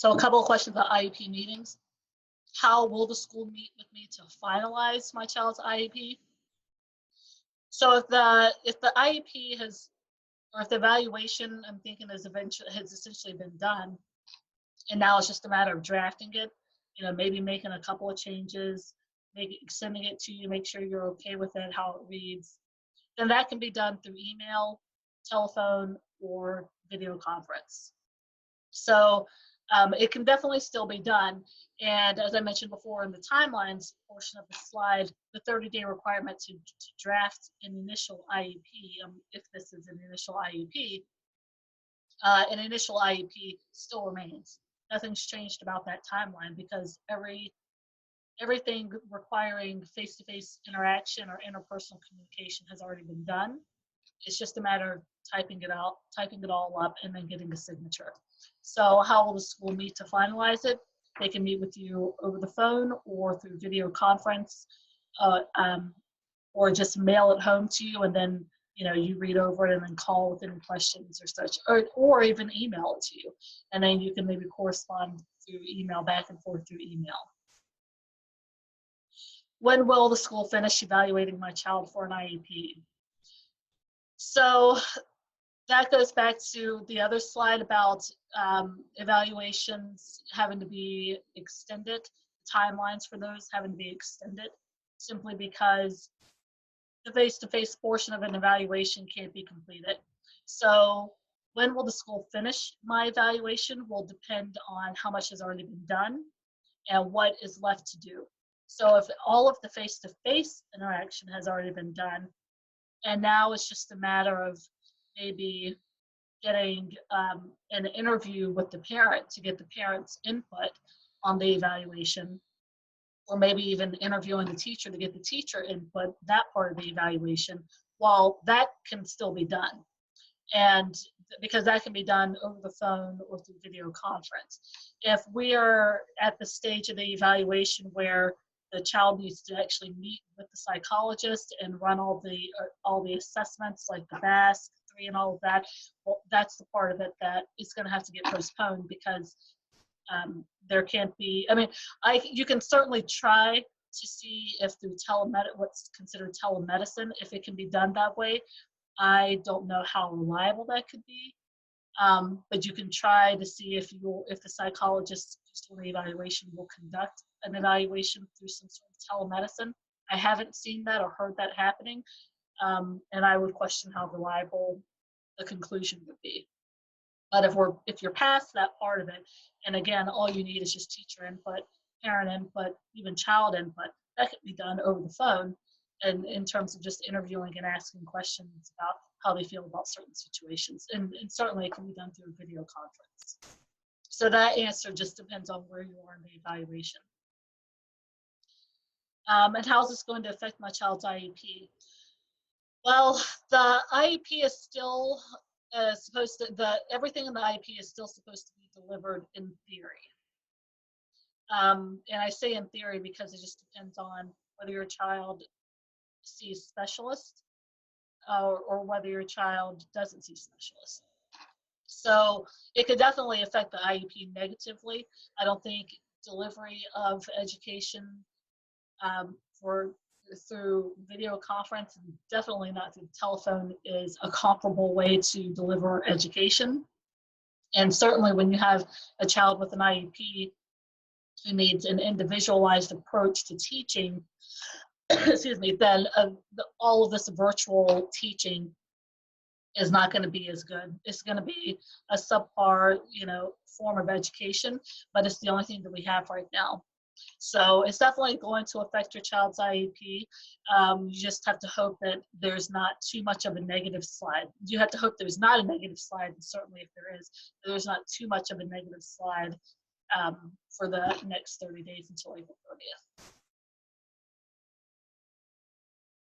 So a couple of questions about IEP meetings. How will the school meet with me to finalize my child's IEP? So if the IEP has, or if the evaluation I'm thinking has essentially been done, and now it's just a matter of drafting it, maybe making a couple of changes, maybe sending it to you, make sure you're okay with it, how it reads, then that can be done through email, telephone, or video conference. So it can definitely still be done. And as I mentioned before in the timelines portion of the slide, the 30-day requirement to draft an initial IEP, if this is an initial IEP still remains. Nothing's changed about that timeline because everything requiring face-to-face interaction or interpersonal communication has already been done. It's just a matter of typing it all up, and then getting a signature. So how will the school meet to finalize it? They can meet with you over the phone or through video conference, or just mail it home to you, and then you read over it and then call with any questions or such, or even email it to you, and then you can maybe correspond through email, back and forth through email. When will the school finish evaluating my child for an IEP? So that goes back to the other slide about evaluations having to be extended, timelines for those having to be extended, simply because the face-to-face portion of an evaluation can't be completed. So when will the school finish my evaluation will depend on how much has already been done and what is left to do. So if all of the face-to-face interaction has already been done, and now it's just a matter of maybe getting an interview with the parent to get the parent's input on the evaluation, or maybe even interviewing the teacher to get the teacher input, that part of the evaluation, well, that can still be done. And because that can be done over the phone or through video conference. If we are at the stage of the evaluation where the child needs to actually meet with the psychologist and run all the assessments like the BASC-3 and all of that, well, that's the part of it that is going to have to get postponed, because there can't be, you can certainly try to see if through what's considered telemedicine, if it can be done that way. I don't know how reliable that could be, but you can try to see if the psychologist who's doing the evaluation will conduct an evaluation through some sort of telemedicine. I haven't seen that or heard that happening, and I would question how reliable the conclusion would be. But if you're past that part of it, and again, all you need is just teacher input, parent input, even child input, that can be done over the phone, and in terms of just interviewing and asking questions about how they feel about certain situations. And certainly it can be done through a video conference. So that answer just depends on where you are in the evaluation. And how is this going to affect my child's IEP? Well, the IEP is still everything in the IEP is still supposed to be delivered in theory. And I say in theory because it just depends on whether your child sees specialists or whether your child doesn't see specialists. So it could definitely affect the IEP negatively. I don't think delivery of education through video conference, and definitely not through telephone, is a comparable way to deliver education. And certainly when you have a child with an IEP who needs an individualized approach to teaching, excuse me, then all of this virtual teaching is not going to be as good. It's going to be a subpar, form of education, but it's the only thing that we have right now. So it's definitely going to affect your child's IEP. You just have to hope that there's not too much of a negative slide. You have to hope there's not a negative slide, and certainly if there is, there's not too much of a negative slide for the next 30 days until April 30th.